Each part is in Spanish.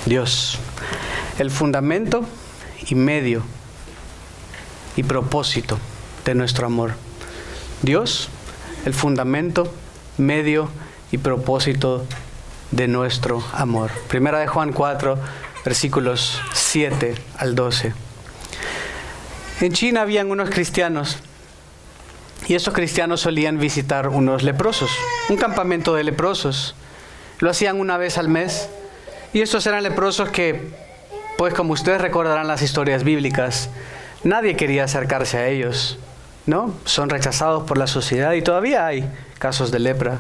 Dios, el fundamento y medio y propósito de nuestro amor. Dios, el fundamento, medio y propósito de nuestro amor. Primera de Juan 4, versículos 7 al 12. En China habían unos cristianos y estos cristianos solían visitar unos leprosos, un campamento de leprosos. Lo hacían una vez al mes y estos eran leprosos que, pues como ustedes recordarán las historias bíblicas, nadie quería acercarse a ellos, ¿no? Son rechazados por la sociedad y todavía hay casos de lepra.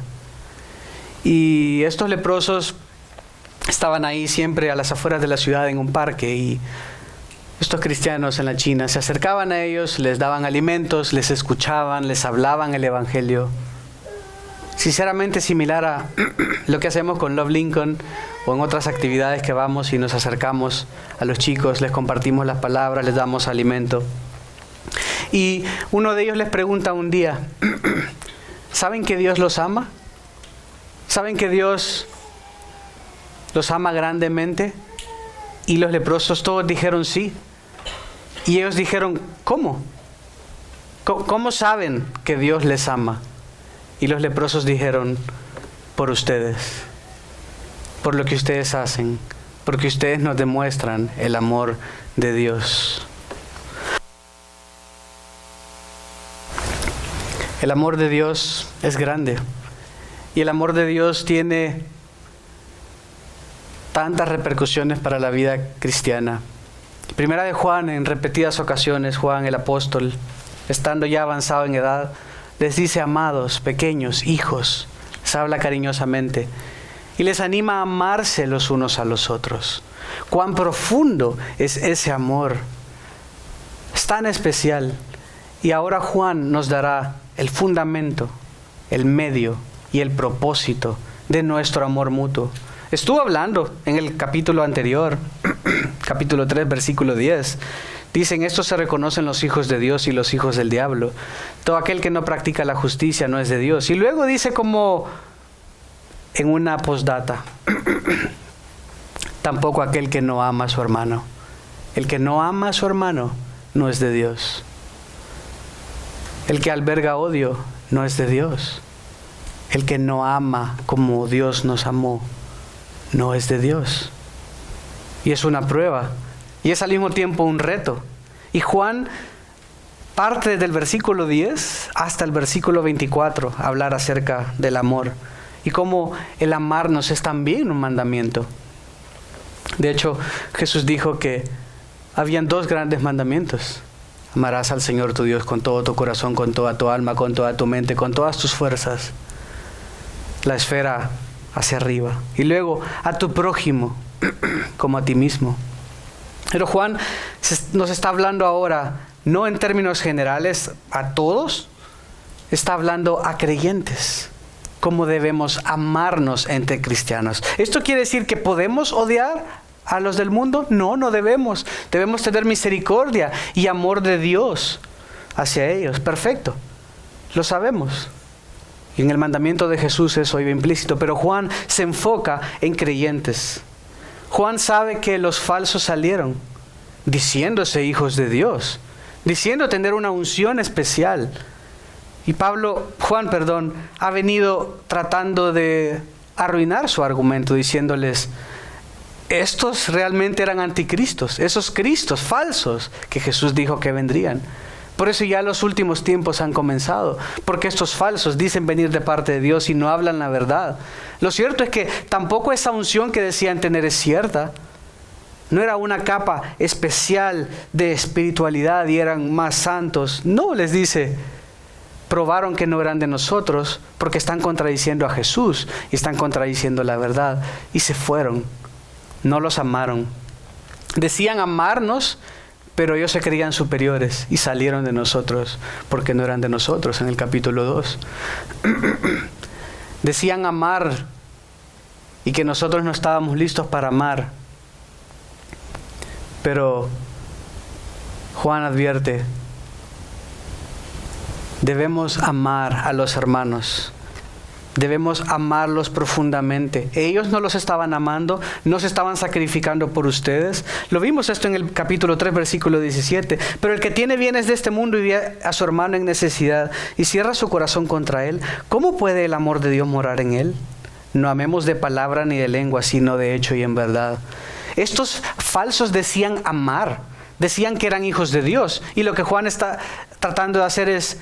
Y estos leprosos estaban ahí siempre a las afueras de la ciudad en un parque y estos cristianos en la China se acercaban a ellos, les daban alimentos, les escuchaban, les hablaban el evangelio. Sinceramente similar a lo que hacemos con Love Lincoln o en otras actividades que vamos y nos acercamos a los chicos, les compartimos las palabras, les damos alimento. Y uno de ellos les pregunta un día, ¿saben que Dios los ama? ¿Saben que Dios los ama grandemente? Y los leprosos todos dijeron sí. Y ellos dijeron, ¿cómo? ¿Cómo saben que Dios les ama? Y los leprosos dijeron, por ustedes, por lo que ustedes hacen, porque ustedes nos demuestran el amor de Dios. El amor de Dios es grande y el amor de Dios tiene tantas repercusiones para la vida cristiana. Primera de Juan, en repetidas ocasiones, Juan el apóstol, estando ya avanzado en edad, les dice, amados, pequeños, hijos, les habla cariñosamente y les anima a amarse los unos a los otros. Cuán profundo es ese amor, es tan especial. Y ahora Juan nos dará el fundamento, el medio y el propósito de nuestro amor mutuo. Estuvo hablando en el capítulo anterior, capítulo 3, versículo 10. Dicen, estos se reconocen los hijos de Dios y los hijos del diablo. Todo aquel que no practica la justicia no es de Dios. Y luego dice como en una postdata, tampoco aquel que no ama a su hermano. El que no ama a su hermano no es de Dios. El que alberga odio no es de Dios. El que no ama como Dios nos amó no es de Dios. Y es una prueba. Y es al mismo tiempo un reto. Y Juan parte del versículo 10 hasta el versículo 24 a hablar acerca del amor. Y cómo el amarnos es también un mandamiento. De hecho, Jesús dijo que habían dos grandes mandamientos. Amarás al Señor tu Dios con todo tu corazón, con toda tu alma, con toda tu mente, con todas tus fuerzas. La esfera hacia arriba. Y luego a tu prójimo como a ti mismo. Pero Juan nos está hablando ahora, no en términos generales a todos, está hablando a creyentes. Cómo debemos amarnos entre cristianos. ¿Esto quiere decir que podemos odiar a los del mundo? No, no debemos. Debemos tener misericordia y amor de Dios hacia ellos. Perfecto. Lo sabemos. Y en el mandamiento de Jesús eso iba implícito. Pero Juan se enfoca en creyentes. Juan sabe que los falsos salieron diciéndose hijos de Dios, diciendo tener una unción especial. Y Juan, ha venido tratando de arruinar su argumento, diciéndoles, estos realmente eran anticristos, esos cristos falsos que Jesús dijo que vendrían. Por eso ya los últimos tiempos han comenzado, porque estos falsos dicen venir de parte de Dios y no hablan la verdad. Lo cierto es que tampoco esa unción que decían tener es cierta. No era una capa especial de espiritualidad y eran más santos. No, les dice, probaron que no eran de nosotros porque están contradiciendo a Jesús y están contradiciendo la verdad. Y se fueron, no los amaron. Decían amarnos, pero ellos se creían superiores y salieron de nosotros porque no eran de nosotros en el capítulo 2. Decían amar y que nosotros no estábamos listos para amar. Pero Juan advierte, debemos amar a los hermanos Debemos amarlos profundamente. Ellos no los estaban amando, no se estaban sacrificando por ustedes. Lo vimos esto en el capítulo 3, versículo 17. Pero el que tiene bienes de este mundo y ve a su hermano en necesidad y cierra su corazón contra él, ¿cómo puede el amor de Dios morar en él? No amemos de palabra ni de lengua, sino de hecho y en verdad. Estos falsos decían amar, decían que eran hijos de Dios. Y lo que Juan está tratando de hacer es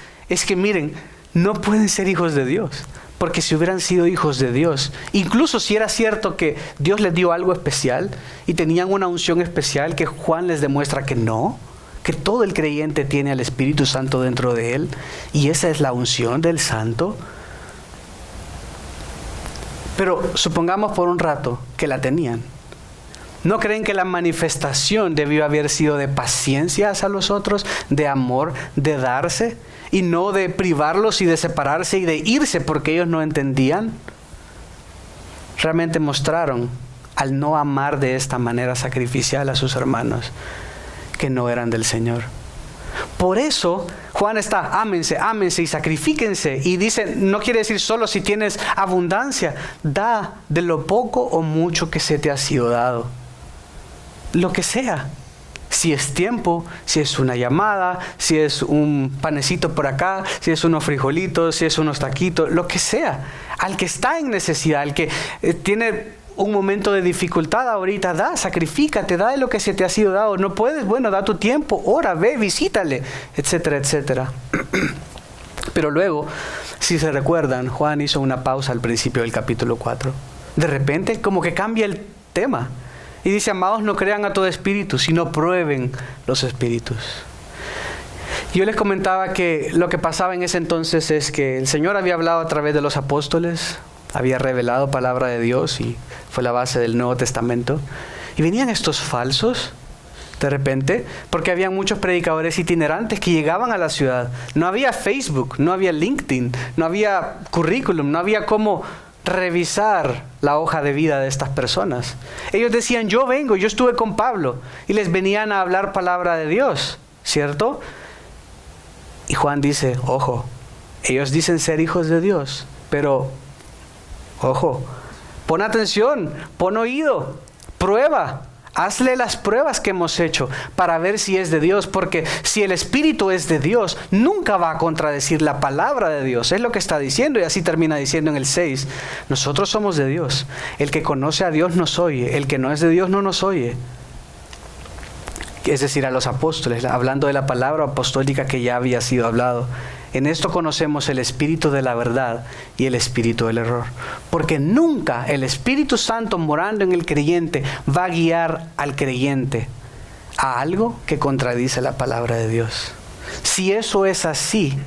que miren, no pueden ser hijos de Dios. Porque si hubieran sido hijos de Dios, incluso si era cierto que Dios les dio algo especial y tenían una unción especial, que Juan les demuestra que no, que todo el creyente tiene al Espíritu Santo dentro de él, y esa es la unción del Santo. Pero supongamos por un rato que la tenían. ¿No creen que la manifestación debió haber sido de paciencia hacia los otros, de amor, de darse, y no de privarlos y de separarse y de irse porque ellos no entendían? Realmente mostraron, al no amar de esta manera sacrificial a sus hermanos, que no eran del Señor. Por eso Juan está, ámense y sacrifíquense. Y dice, no quiere decir solo si tienes abundancia, da de lo poco o mucho que se te ha sido dado. Lo que sea. Si es tiempo, si es una llamada, si es un panecito por acá, si es unos frijolitos, si es unos taquitos, lo que sea. Al que está en necesidad, al que tiene un momento de dificultad ahorita, da, sacrifícate, da de lo que se te ha sido dado. No puedes, bueno, da tu tiempo, ora, ve, visítale, etcétera, etcétera. Pero luego, si se recuerdan, Juan hizo una pausa al principio del capítulo 4. De repente, como que cambia el tema. Y dice, amados, no crean a todo espíritu, sino prueben los espíritus. Yo les comentaba que lo que pasaba en ese entonces es que el Señor había hablado a través de los apóstoles, había revelado palabra de Dios y fue la base del Nuevo Testamento. Y venían estos falsos de repente, porque había muchos predicadores itinerantes que llegaban a la ciudad. No había Facebook, no había LinkedIn, no había currículum, no había cómo revisar la hoja de vida de estas personas. Ellos decían, yo vengo, yo estuve con Pablo, y les venían a hablar palabra de Dios, ¿cierto? Y Juan dice, ojo, ellos dicen ser hijos de Dios, pero ojo, pon atención, pon oído, prueba. Hazle las pruebas que hemos hecho para ver si es de Dios, porque si el Espíritu es de Dios, nunca va a contradecir la palabra de Dios. Es lo que está diciendo, y así termina diciendo en el 6. Nosotros somos de Dios. El que conoce a Dios nos oye. El que no es de Dios no nos oye. Es decir, a los apóstoles, hablando de la palabra apostólica que ya había sido hablado. En esto conocemos el espíritu de la verdad y el espíritu del error. Porque nunca el Espíritu Santo morando en el creyente va a guiar al creyente a algo que contradice la palabra de Dios. Si eso es así,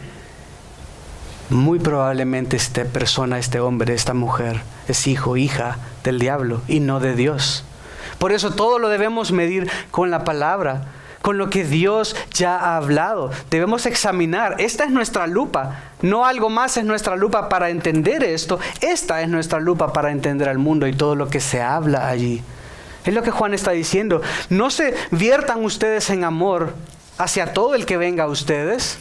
muy probablemente esta persona, este hombre, esta mujer, es hijo, hija del diablo y no de Dios. Por eso todo lo debemos medir con la palabra, con lo que Dios ya ha hablado. Debemos examinar. Esta es nuestra lupa. No algo más es nuestra lupa para entender esto. Esta es nuestra lupa para entender al mundo y todo lo que se habla allí. Es lo que Juan está diciendo. No se viertan ustedes en amor hacia todo el que venga a ustedes.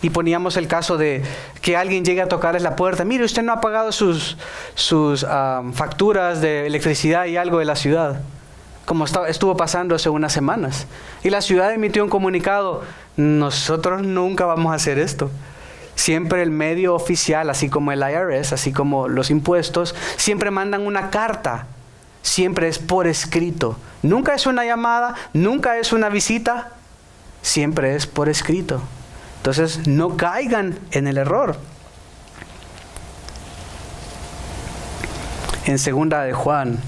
Y poníamos el caso de que alguien llegue a tocarles la puerta. Mire, usted no ha pagado sus facturas de electricidad y algo de la ciudad, como estuvo pasando hace unas semanas. Y la ciudad emitió un comunicado, nosotros nunca vamos a hacer esto. Siempre el medio oficial, así como el IRS, así como los impuestos, siempre mandan una carta. Siempre es por escrito. Nunca es una llamada, nunca es una visita, siempre es por escrito. Entonces no caigan en el error. En 2 de Juan,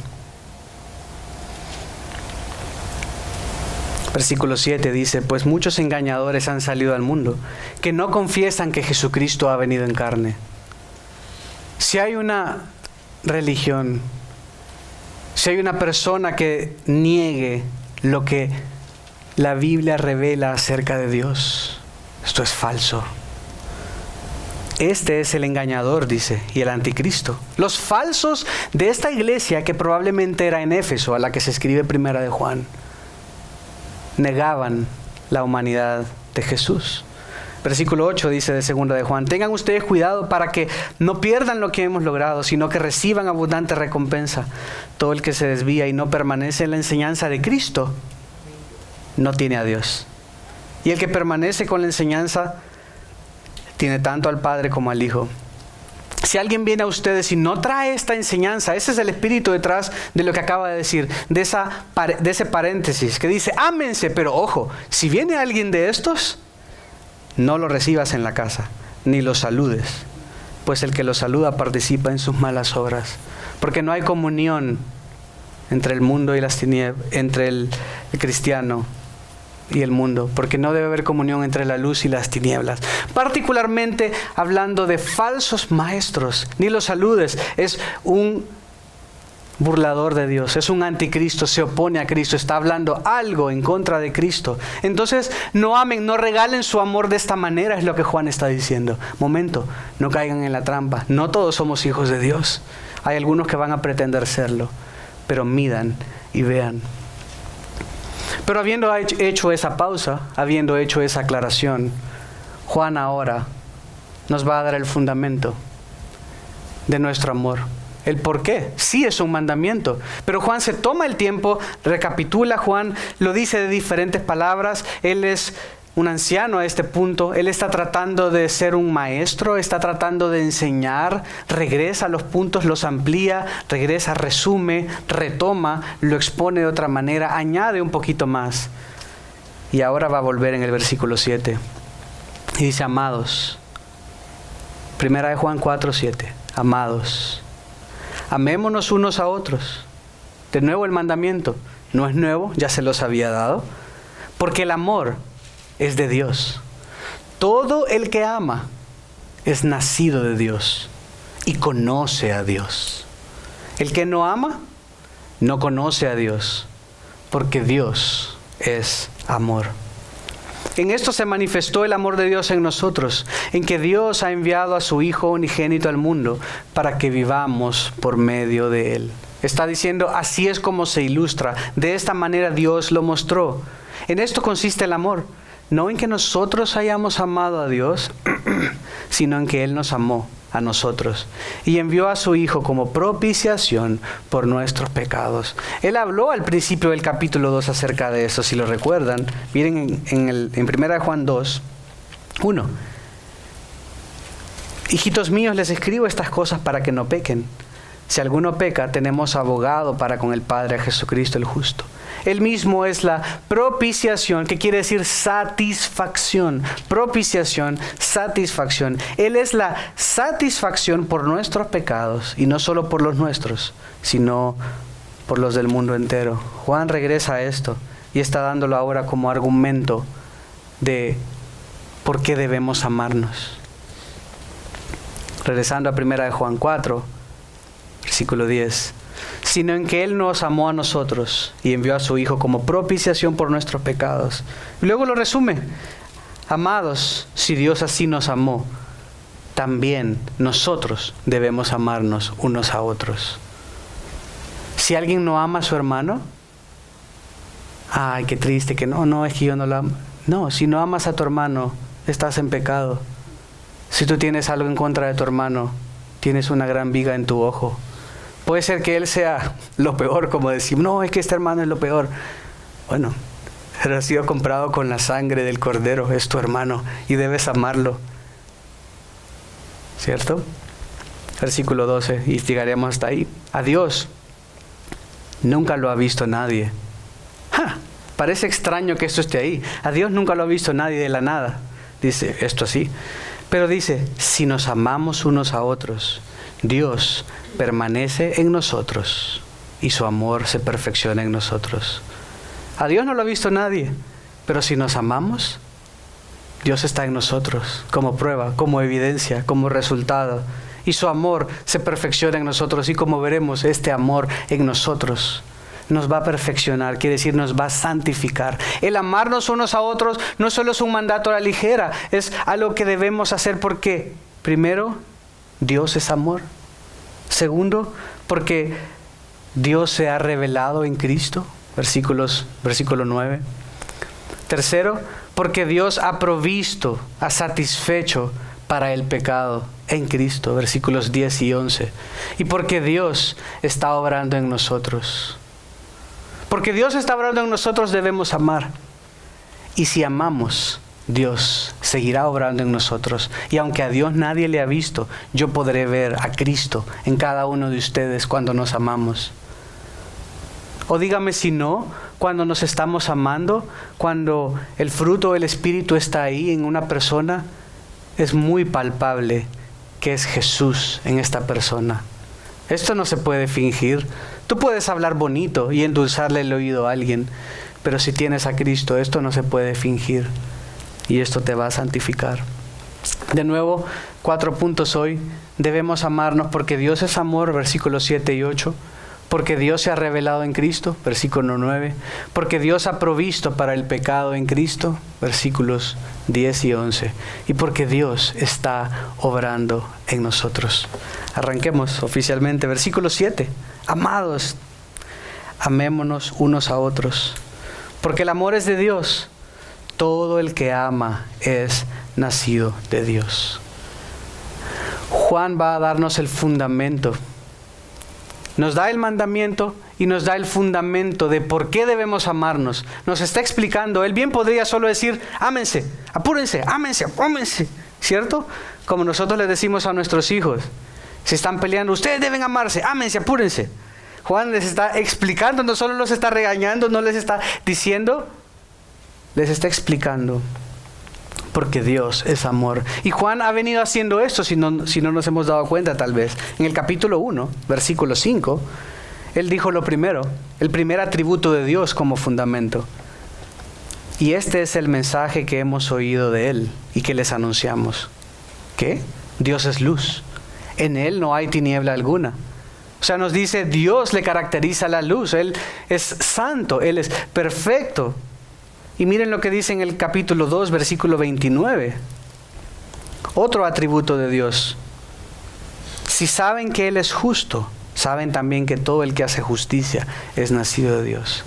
versículo 7 dice, pues muchos engañadores han salido al mundo, que no confiesan que Jesucristo ha venido en carne. Si hay una religión, si hay una persona que niegue lo que la Biblia revela acerca de Dios, esto es falso. Este es el engañador, dice, y el anticristo. Los falsos de esta iglesia, que probablemente era en Éfeso, a la que se escribe 1 de Juan, negaban la humanidad de Jesús. Versículo 8 dice de 2 de Juan: tengan ustedes cuidado para que no pierdan lo que hemos logrado, sino que reciban abundante recompensa. Todo el que se desvía y no permanece en la enseñanza de Cristo, no tiene a Dios. Y el que permanece con la enseñanza, tiene tanto al Padre como al Hijo. Si alguien viene a ustedes y no trae esta enseñanza, ese es el espíritu detrás de lo que acaba de decir, de ese paréntesis que dice: ámense, pero ojo, si viene alguien de estos, no lo recibas en la casa, ni lo saludes, pues el que lo saluda participa en sus malas obras. Porque no hay comunión entre el mundo y las tinieblas, entre el cristiano y el mundo, porque no debe haber comunión entre la luz y las tinieblas. Particularmente hablando de falsos maestros, ni los saludes. Es un burlador de Dios, es un anticristo, se opone a Cristo, está hablando algo en contra de Cristo. Entonces no amen, no regalen su amor de esta manera, es lo que Juan está diciendo. Momento, no caigan en la trampa. No todos somos hijos de Dios. Hay algunos que van a pretender serlo, pero midan y vean. Pero habiendo hecho esa pausa, habiendo hecho esa aclaración, Juan ahora nos va a dar el fundamento de nuestro amor. El por qué. Sí es un mandamiento, pero Juan se toma el tiempo, recapitula. Juan lo dice de diferentes palabras. Él es un anciano a este punto. Él está tratando de ser un maestro, está tratando de enseñar. Regresa a los puntos, los amplía, regresa, resume, retoma, lo expone de otra manera, añade un poquito más. Y ahora va a volver en el versículo 7. Y dice: amados. 1 de Juan 4:7. Amados, amémonos unos a otros. De nuevo el mandamiento. No es nuevo, ya se los había dado. Porque el amor es de Dios. Todo el que ama es nacido de Dios y conoce a Dios. El que no ama no conoce a Dios, porque Dios es amor. En esto se manifestó el amor de Dios en nosotros, en que Dios ha enviado a su Hijo unigénito al mundo para que vivamos por medio de Él. Está diciendo, así es como se ilustra. De esta manera Dios lo mostró. En esto consiste el amor. No en que nosotros hayamos amado a Dios, sino en que Él nos amó a nosotros y envió a su Hijo como propiciación por nuestros pecados. Él habló al principio del capítulo 2 acerca de eso, si lo recuerdan. Miren en 1 Juan 2, 1. Hijitos míos, les escribo estas cosas para que no pequen. Si alguno peca, tenemos abogado para con el Padre, a Jesucristo el justo. Él mismo es la propiciación, que quiere decir satisfacción. Propiciación, satisfacción. Él es la satisfacción por nuestros pecados, y no solo por los nuestros, sino por los del mundo entero. Juan regresa a esto y está dándolo ahora como argumento de por qué debemos amarnos. Regresando a 1 Juan 4, versículo 10. Sino en que Él nos amó a nosotros y envió a su Hijo como propiciación por nuestros pecados. Y luego lo resume: amados, si Dios así nos amó, también nosotros debemos amarnos unos a otros. Si alguien no ama a su hermano, ay, qué triste, que no, es que yo no lo amo. No, si no amas a tu hermano, estás en pecado. Si tú tienes algo en contra de tu hermano, tienes una gran viga en tu ojo. Puede ser que él sea lo peor, como decir, no, es que este hermano es lo peor. Bueno, él ha sido comprado con la sangre del Cordero, es tu hermano y debes amarlo. ¿Cierto? Versículo 12, y llegaremos hasta ahí. A Dios nunca lo ha visto nadie. Parece extraño que esto esté ahí. A Dios nunca lo ha visto nadie de la nada. Dice esto así. Pero dice, si nos amamos unos a otros, Dios permanece en nosotros y su amor se perfecciona en nosotros. A Dios no lo ha visto nadie, pero si nos amamos, Dios está en nosotros como prueba, como evidencia, como resultado. Y su amor se perfecciona en nosotros, y como veremos, este amor en nosotros nos va a perfeccionar, quiere decir nos va a santificar. El amarnos unos a otros no solo es un mandato a la ligera, es algo que debemos hacer porque, primero, Dios es amor. Segundo, porque Dios se ha revelado en Cristo, versículo 9. Tercero, porque Dios ha provisto, ha satisfecho para el pecado en Cristo, versículos 10 y 11. Y porque Dios está obrando en nosotros. Porque Dios está obrando en nosotros, debemos amar. Y si amamos, Dios seguirá obrando en nosotros. Y aunque a Dios nadie le ha visto, yo podré ver a Cristo en cada uno de ustedes cuando nos amamos. O dígame si no, cuando nos estamos amando, cuando el fruto del Espíritu está ahí en una persona, es muy palpable que es Jesús en esta persona. Esto no se puede fingir. Tú puedes hablar bonito y endulzarle el oído a alguien, pero si tienes a Cristo, esto no se puede fingir y esto te va a santificar. De nuevo, 4 puntos hoy. Debemos amarnos porque Dios es amor, versículos 7 y 8. Porque Dios se ha revelado en Cristo, versículo 9. Porque Dios ha provisto para el pecado en Cristo, versículos 10 y 11. Y porque Dios está obrando en nosotros. Arranquemos oficialmente. Versículo 7. Amados, amémonos unos a otros. Porque el amor es de Dios. Todo el que ama es nacido de Dios. Juan va a darnos el fundamento. Nos da el mandamiento y nos da el fundamento de por qué debemos amarnos. Nos está explicando. Él bien podría solo decir, ámense, apúrense, ámense, ámense. ¿Cierto? Como nosotros le decimos a nuestros hijos. Si están peleando, ustedes deben amarse, ámense, apúrense. Juan les está explicando, no solo los está regañando, no les está diciendo, les está explicando. Porque Dios es amor. Y Juan ha venido haciendo esto, si no nos hemos dado cuenta tal vez. En el capítulo 1, versículo 5, él dijo lo primero, el primer atributo de Dios como fundamento. Y este es el mensaje que hemos oído de Él y que les anunciamos. ¿Qué? Dios es luz. En Él no hay tiniebla alguna. O sea, nos dice, Dios le caracteriza la luz. Él es santo, Él es perfecto. Y miren lo que dice en el capítulo 2, versículo 29. Otro atributo de Dios. Si saben que Él es justo, saben también que todo el que hace justicia es nacido de Dios.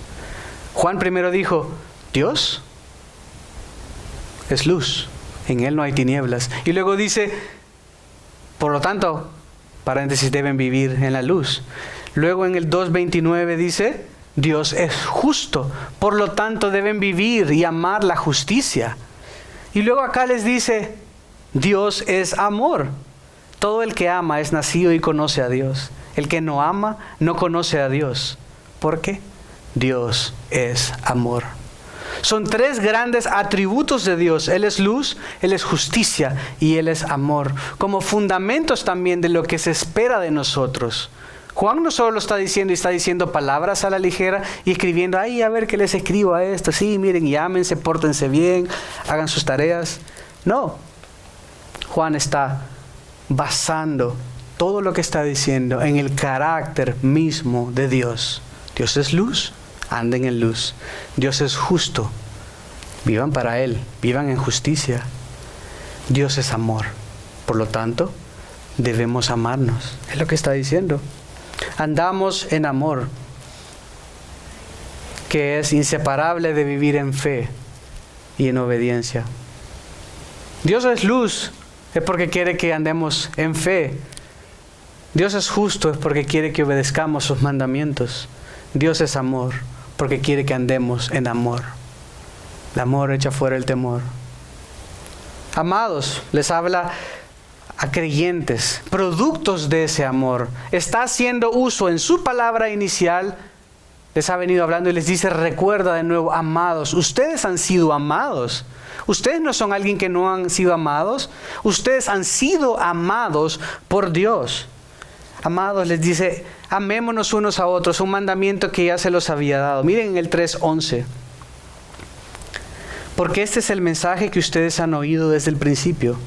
Juan primero dijo, Dios es luz, en Él no hay tinieblas. Y luego dice, por lo tanto, paréntesis, deben vivir en la luz. Luego en el 2:29 dice, Dios es justo, por lo tanto deben vivir y amar la justicia. Y luego acá les dice, Dios es amor. Todo el que ama es nacido y conoce a Dios. El que no ama no conoce a Dios. ¿Por qué? Dios es amor. Son 3 grandes atributos de Dios. Él es luz, Él es justicia y Él es amor. Como fundamentos también de lo que se espera de nosotros. Juan no solo lo está diciendo palabras a la ligera y escribiendo, ay, a ver qué les escribo a esto. Sí, miren, y ámense, pórtense bien, hagan sus tareas. No. Juan está basando todo lo que está diciendo en el carácter mismo de Dios. Dios es luz, anden en luz. Dios es justo, vivan para Él, vivan en justicia. Dios es amor, por lo tanto, debemos amarnos. Es lo que está diciendo. Andamos en amor, que es inseparable de vivir en fe y en obediencia. Dios es luz, es porque quiere que andemos en fe. Dios es justo, es porque quiere que obedezcamos sus mandamientos. Dios es amor, porque quiere que andemos en amor. El amor echa fuera el temor. Amados, les habla a creyentes, productos de ese amor. Está haciendo uso en su palabra inicial, les ha venido hablando y les dice, recuerda de nuevo, amados, ustedes han sido amados. Ustedes no son alguien que no han sido amados, ustedes han sido amados por Dios. Amados, les dice, amémonos unos a otros, un mandamiento que ya se los había dado. Miren en el 3:11. Porque este es el mensaje que ustedes han oído desde el principio.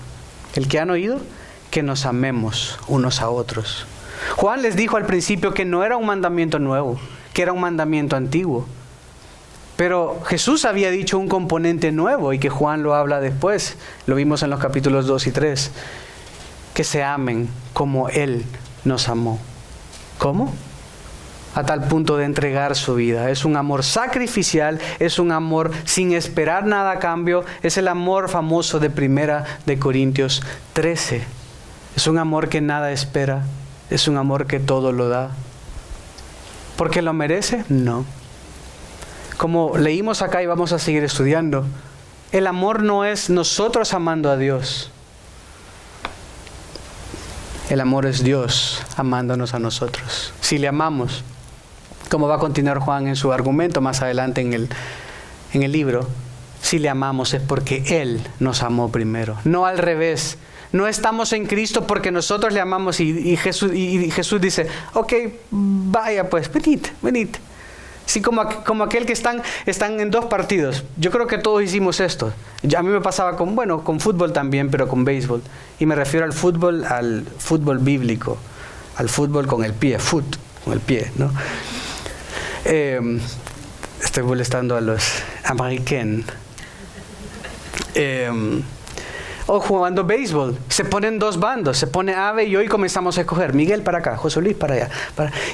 El que han oído, que nos amemos unos a otros. Juan les dijo al principio que no era un mandamiento nuevo, que era un mandamiento antiguo. Pero Jesús había dicho un componente nuevo y que Juan lo habla después. Lo vimos en los capítulos 2 y 3. Que se amen como Él nos amó. ¿Cómo? a tal punto de entregar su vida. Es un amor sacrificial, es un amor sin esperar nada a cambio. Es el amor famoso de 1 de Corintios 13. Es un amor que nada espera, es un amor que todo lo da. ¿Porque lo merece? No. Como leímos acá y vamos a seguir estudiando, el amor no es nosotros amando a Dios. El amor es Dios amándonos a nosotros. Si le amamos, como va a continuar Juan en su argumento más adelante en el libro, si le amamos es porque Él nos amó primero, no al revés. No estamos en Cristo porque nosotros le amamos y Jesús dice, ok, vaya pues, venid. Sí, como aquel que están en dos partidos. Yo creo que todos hicimos esto. A mí me pasaba con fútbol también, pero con béisbol. Y me refiero al fútbol bíblico, al fútbol con el pie, con el pie, ¿no? Estoy molestando a los americanos. O jugando béisbol, se ponen dos bandos, se pone ave y hoy comenzamos a escoger Miguel para acá, José Luis para allá.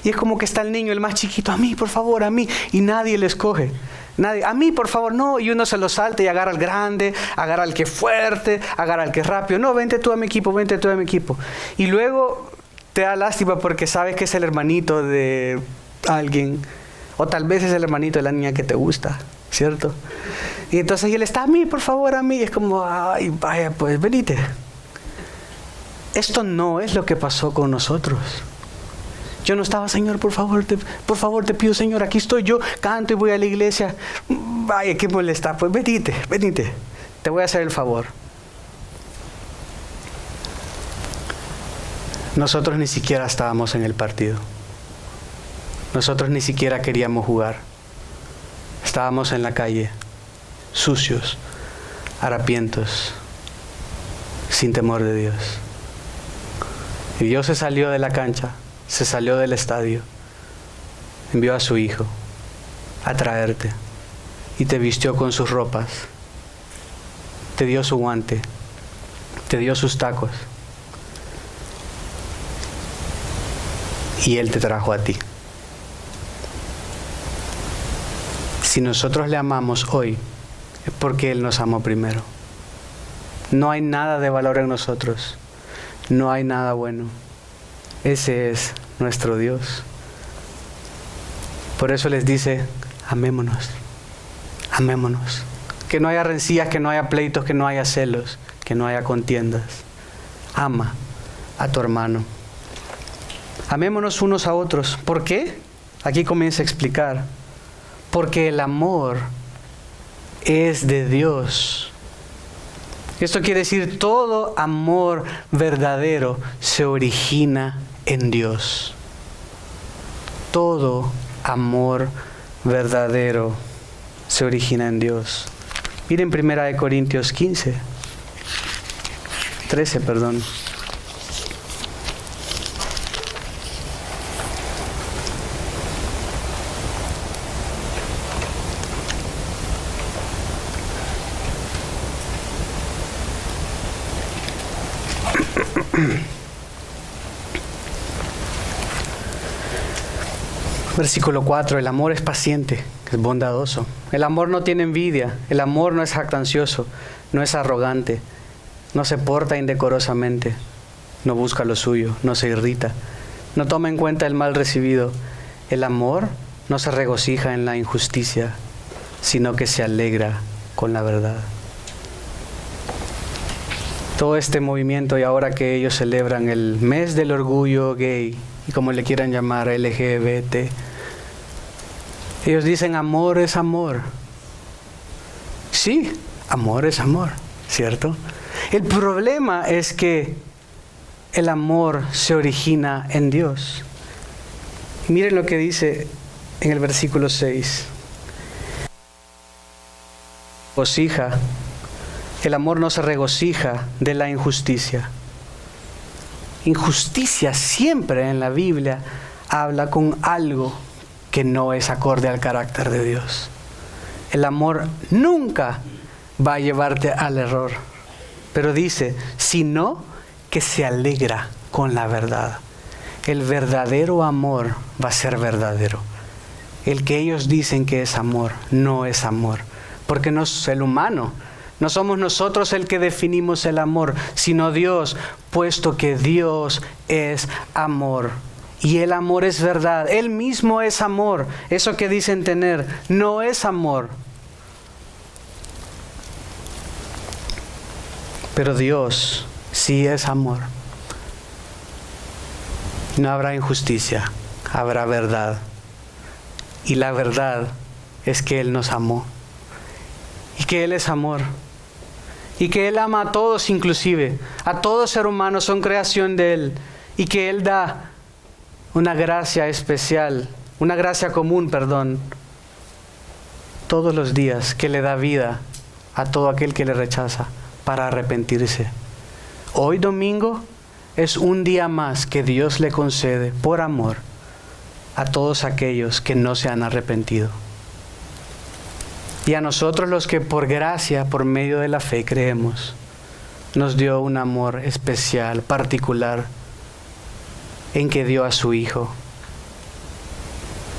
Y es como que está el niño, el más chiquito, a mí, por favor, a mí, y nadie le escoge. Nadie, a mí, por favor, no, y uno se lo salta y agarra al grande, agarra al que es fuerte, agarra al que es rápido. No, vente tú a mi equipo, vente tú a mi equipo. Y luego te da lástima porque sabes que es el hermanito de alguien, o tal vez es el hermanito de la niña que te gusta, ¿cierto? Y entonces él está, a mí, por favor, a mí. Es como, ay, vaya, pues, venite. Esto no es lo que pasó con nosotros. Yo no estaba, Señor, por favor, te pido, Señor, aquí estoy yo, canto y voy a la iglesia. Vaya, qué molesta. Pues venite, te voy a hacer el favor. Nosotros ni siquiera estábamos en el partido. Nosotros ni siquiera queríamos jugar. Estábamos en la calle, sucios, harapientos, sin temor de Dios. Y Dios se salió de la cancha, se salió del estadio, envió a su Hijo a traerte y te vistió con sus ropas, te dio su guante, te dio sus tacos y Él te trajo a ti. Si nosotros le amamos hoy, es porque Él nos amó primero. No hay nada de valor en nosotros. No hay nada bueno. Ese es nuestro Dios. Por eso les dice, amémonos. Amémonos. Que no haya rencillas, que no haya pleitos, que no haya celos, que no haya contiendas. Ama a tu hermano. Amémonos unos a otros. ¿Por qué? Aquí comienza a explicar. Porque el amor es de Dios. Esto quiere decir, todo amor verdadero se origina en Dios. Todo amor verdadero se origina en Dios. Miren 1 Corintios 13. Versículo 4, el amor es paciente, es bondadoso. El amor no tiene envidia, el amor no es jactancioso, no es arrogante, no se porta indecorosamente, no busca lo suyo, no se irrita, no toma en cuenta el mal recibido. El amor no se regocija en la injusticia, sino que se alegra con la verdad. Todo este movimiento, y ahora que ellos celebran el mes del orgullo gay, y como le quieran llamar, LGBT, ellos dicen amor es amor. Sí, amor es amor, ¿cierto? El problema es que el amor se origina en Dios. Miren lo que dice en el versículo 6. Regocija. El amor no se regocija de la injusticia. Injusticia siempre en la Biblia habla con algo que no es acorde al carácter de Dios. El amor nunca va a llevarte al error, pero dice, sino que se alegra con la verdad. El verdadero amor va a ser verdadero. El que ellos dicen que es amor, no es amor. Porque no es el humano. No somos nosotros el que definimos el amor, sino Dios, puesto que Dios es amor. Y el amor es verdad. Él mismo es amor. Eso que dicen tener no es amor. Pero Dios sí es amor. No habrá injusticia, habrá verdad. Y la verdad es que Él nos amó. Y que Él es amor. Y que Él ama a todos inclusive. A todo ser humano son creación de Él. Y que Él da una gracia especial, una gracia común, todos los días, que le da vida a todo aquel que le rechaza para arrepentirse. Hoy domingo es un día más que Dios le concede por amor a todos aquellos que no se han arrepentido. Y a nosotros los que por gracia, por medio de la fe creemos, nos dio un amor especial, particular, en que dio a su Hijo,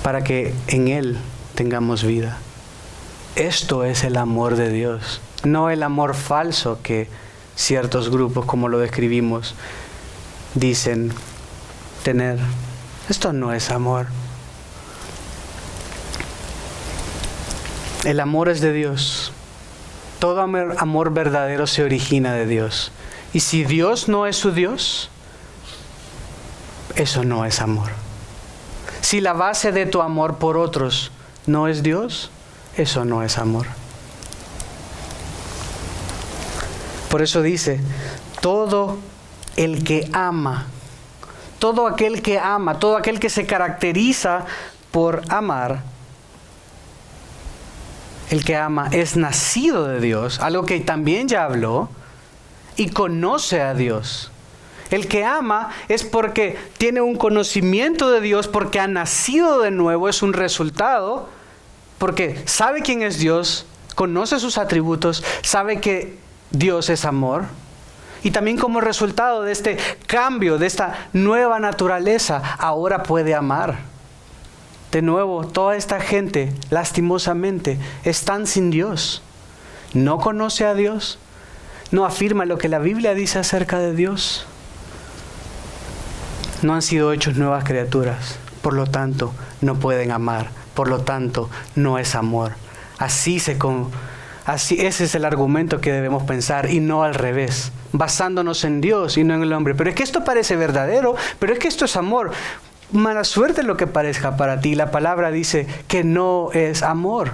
para que en Él tengamos vida. Esto es el amor de Dios, no el amor falso que ciertos grupos, como lo describimos, dicen tener. Esto no es amor. El amor es de Dios. Todo amor verdadero se origina de Dios. Y si Dios no es su Dios, eso no es amor. Si la base de tu amor por otros no es Dios, eso no es amor. Por eso dice, todo el que ama, todo aquel que ama, todo aquel que se caracteriza por amar, el que ama es nacido de Dios, algo que también ya habló, y conoce a Dios. El que ama es porque tiene un conocimiento de Dios, porque ha nacido de nuevo, es un resultado, porque sabe quién es Dios, conoce sus atributos, sabe que Dios es amor. Y también como resultado de este cambio, de esta nueva naturaleza, ahora puede amar. De nuevo, toda esta gente, lastimosamente, están sin Dios. No conoce a Dios, no afirma lo que la Biblia dice acerca de Dios. No han sido hechos nuevas criaturas, por lo tanto, no pueden amar, por lo tanto, no es amor. Ese es el argumento que debemos pensar y no al revés, basándonos en Dios y no en el hombre. Pero es que esto parece verdadero, pero es que esto es amor. Mala suerte lo que parezca para ti, la palabra dice que no es amor.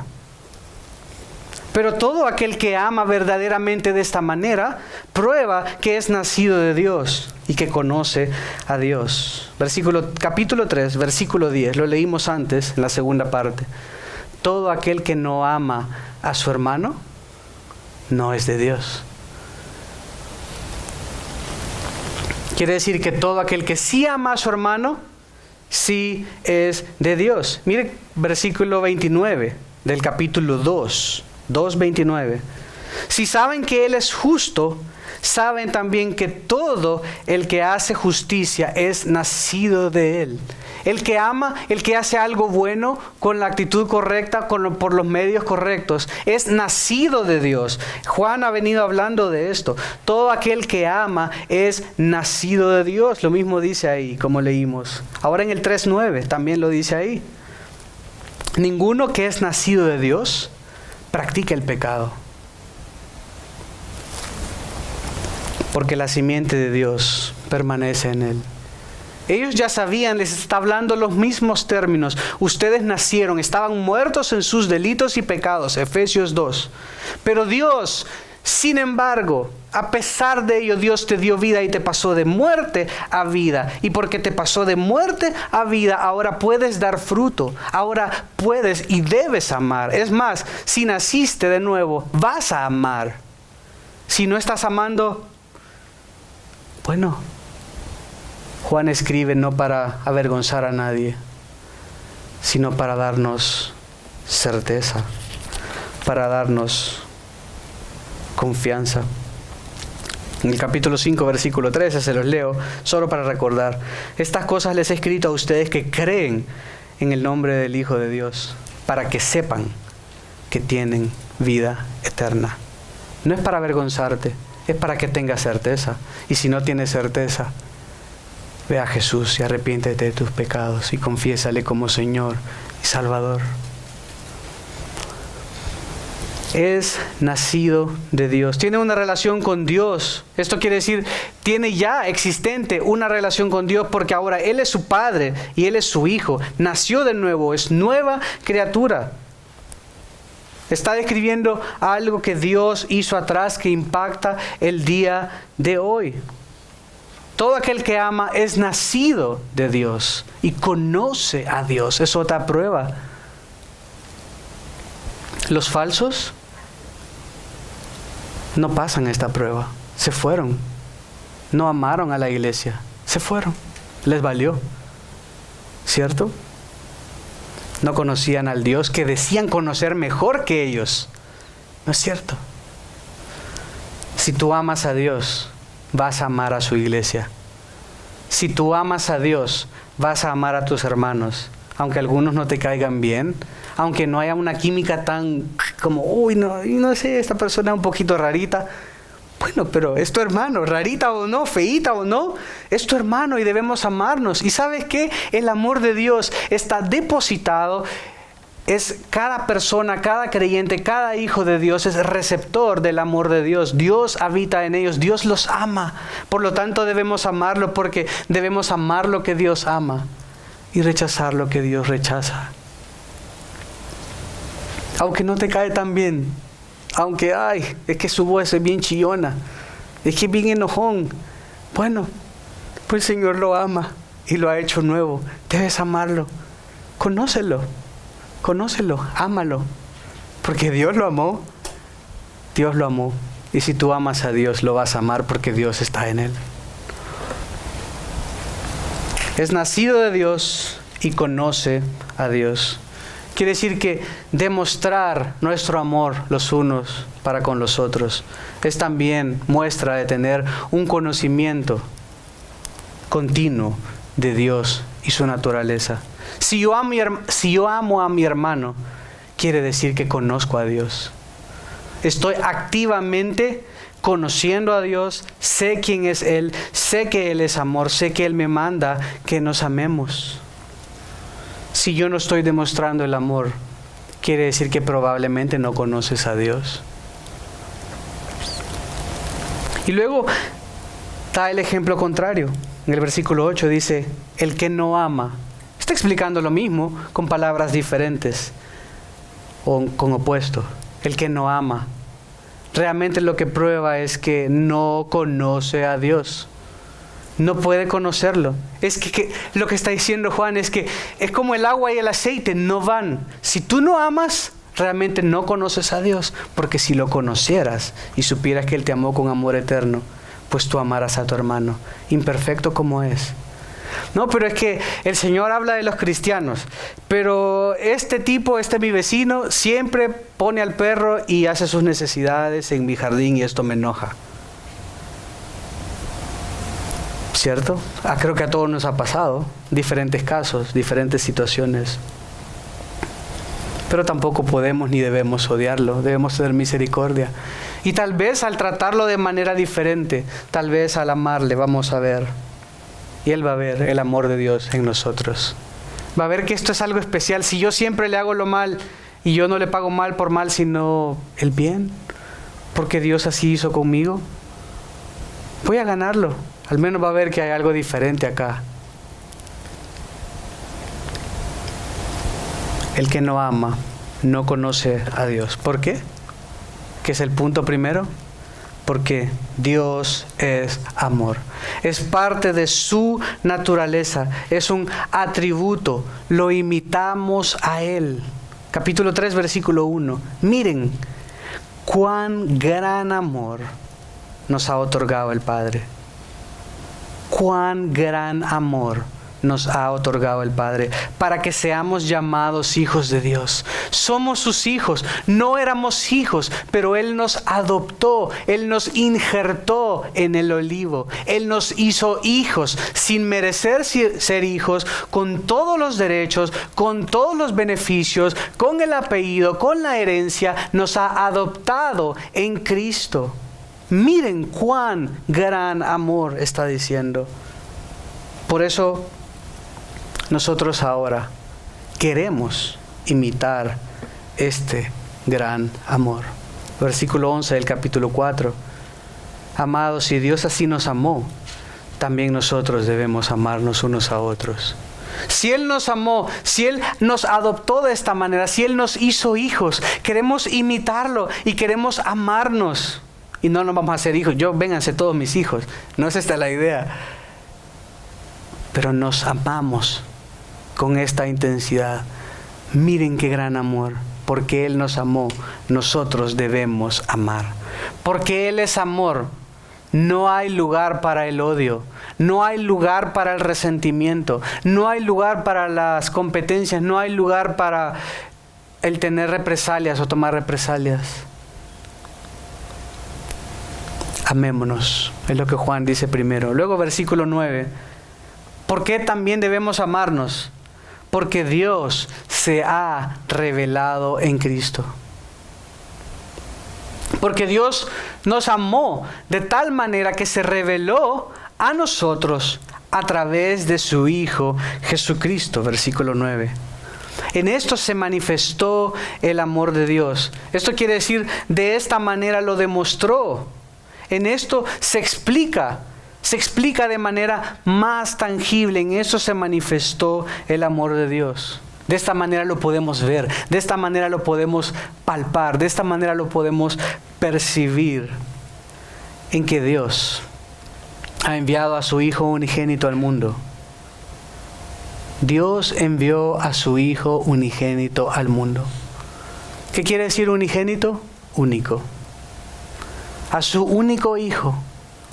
Pero todo aquel que ama verdaderamente de esta manera, prueba que es nacido de Dios y que conoce a Dios. Capítulo 3, versículo 10, lo leímos antes en la segunda parte. Todo aquel que no ama a su hermano, no es de Dios. Quiere decir que todo aquel que sí ama a su hermano, sí es de Dios. Mire versículo 29 del capítulo 2:29. Si saben que Él es justo, saben también que todo el que hace justicia es nacido de Él. El que ama, el que hace algo bueno con la actitud correcta, por los medios correctos, es nacido de Dios. Juan ha venido hablando de esto. Todo aquel que ama es nacido de Dios. Lo mismo dice ahí, como leímos. Ahora en el 3:9 también lo dice ahí. Ninguno que es nacido de Dios practica el pecado, porque la simiente de Dios permanece en él. Ellos ya sabían, les está hablando los mismos términos. Ustedes nacieron, estaban muertos en sus delitos y pecados, Efesios 2. Pero Dios, sin embargo, a pesar de ello, Dios te dio vida y te pasó de muerte a vida. Y porque te pasó de muerte a vida, ahora puedes dar fruto. Ahora puedes y debes amar. Es más, si naciste de nuevo, vas a amar. Si no estás amando, bueno, Juan escribe no para avergonzar a nadie, sino para darnos certeza, para darnos confianza. En el capítulo 5, versículo 13, se los leo, solo para recordar. Estas cosas les he escrito a ustedes que creen en el nombre del Hijo de Dios, para que sepan que tienen vida eterna. No es para avergonzarte, es para que tengas certeza. Y si no tienes certeza, ve a Jesús y arrepiéntete de tus pecados y confiésale como Señor y Salvador. Es nacido de Dios, tiene una relación con Dios. Esto quiere decir, tiene ya existente una relación con Dios, porque ahora Él es su Padre y Él es su Hijo. Nació de nuevo, es nueva criatura. Está describiendo algo que Dios hizo atrás que impacta el día de hoy. Todo aquel que ama es nacido de Dios y conoce a Dios. Es otra prueba. Los falsos no pasan esta prueba. Se fueron. No amaron a la iglesia. Se fueron. Les valió. ¿Cierto? No conocían al Dios que decían conocer mejor que ellos. No es cierto. Si tú amas a Dios, vas a amar a su iglesia. Si tú amas a Dios, vas a amar a tus hermanos. Aunque algunos no te caigan bien, aunque no haya una química tan como, no sé, esta persona es un poquito rarita. Bueno, pero es tu hermano, rarita o no, feíta o no, es tu hermano y debemos amarnos. ¿Y sabes qué? El amor de Dios está depositado. Es cada persona, cada creyente, cada hijo de Dios es receptor del amor de Dios. Dios habita en ellos, Dios los ama. Por lo tanto debemos amarlo, porque debemos amar lo que Dios ama y rechazar lo que Dios rechaza. Aunque no te cae tan bien, aunque, es que su voz es bien chillona, es que es bien enojón. Bueno, pues el Señor lo ama y lo ha hecho nuevo. Debes amarlo, conócelo, ámalo, porque Dios lo amó. Dios lo amó. Y si tú amas a Dios, lo vas a amar porque Dios está en él. Es nacido de Dios y conoce a Dios. Quiere decir que demostrar nuestro amor los unos para con los otros es también muestra de tener un conocimiento continuo de Dios y su naturaleza. Si yo amo a mi hermano, quiere decir que conozco a Dios. Estoy activamente conociendo a Dios, sé quién es Él, sé que Él es amor, sé que Él me manda que nos amemos. Si yo no estoy demostrando el amor, quiere decir que probablemente no conoces a Dios. Y luego da el ejemplo contrario. En el versículo 8 dice, el que no ama. Está explicando lo mismo con palabras diferentes o con opuesto. El que no ama. Realmente lo que prueba es que no conoce a Dios. No puede conocerlo. Es que lo que está diciendo Juan es que es como el agua y el aceite, no van. Si tú no amas, realmente no conoces a Dios. Porque si lo conocieras y supieras que Él te amó con amor eterno, pues tú amarás a tu hermano, imperfecto como es. No, pero es que el Señor habla de los cristianos. Pero este mi vecino, siempre pone al perro y hace sus necesidades en mi jardín y esto me enoja. ¿Cierto? Creo que a todos nos ha pasado, diferentes casos, diferentes situaciones. Pero tampoco podemos ni debemos odiarlo, debemos tener misericordia. Y tal vez al tratarlo de manera diferente, tal vez al amarle, vamos a ver. Y Él va a ver el amor de Dios en nosotros. Va a ver que esto es algo especial. Si yo siempre le hago lo mal y yo no le pago mal por mal, sino el bien, porque Dios así hizo conmigo, voy a ganarlo. Al menos va a ver que hay algo diferente acá. El que no ama no conoce a Dios. ¿Por qué? ¿Qué es el punto primero? Porque Dios es amor. Es parte de su naturaleza. Es un atributo. Lo imitamos a Él. Capítulo 3, versículo 1. Miren cuán gran amor nos ha otorgado el Padre. Cuán gran amor nos ha otorgado el Padre, para que seamos llamados hijos de Dios. Somos sus hijos. No éramos hijos, pero Él nos adoptó, Él nos injertó en el olivo. Él nos hizo hijos sin merecer ser hijos, con todos los derechos, con todos los beneficios, con el apellido, con la herencia. Nos ha adoptado en Cristo. Miren cuán gran amor está diciendo. Por eso nosotros ahora queremos imitar este gran amor. Versículo 11 del capítulo 4. Amados, si Dios así nos amó, también nosotros debemos amarnos unos a otros. Si Él nos amó, si Él nos adoptó de esta manera, si Él nos hizo hijos, queremos imitarlo y queremos amarnos. Y no nos vamos a hacer hijos. Vénganse todos mis hijos. No es esta la idea. Pero nos amamos con esta intensidad. Miren qué gran amor. Porque Él nos amó, nosotros debemos amar. Porque Él es amor. No hay lugar para el odio. No hay lugar para el resentimiento. No hay lugar para las competencias. No hay lugar para el tener represalias o tomar represalias. Amémonos. Es lo que Juan dice primero. Luego versículo 9. ¿Por qué también debemos amarnos? Porque Dios se ha revelado en Cristo. Porque Dios nos amó de tal manera que se reveló a nosotros a través de su Hijo Jesucristo. Versículo 9. En esto se manifestó el amor de Dios. Esto quiere decir, de esta manera lo demostró. En esto se explica de manera más tangible. En eso se manifestó el amor de Dios. De esta manera lo podemos ver, de esta manera lo podemos palpar, de esta manera lo podemos percibir, en que Dios ha enviado a su Hijo unigénito al mundo. Dios envió a su Hijo unigénito al mundo. ¿Qué quiere decir unigénito? Único. A su único Hijo,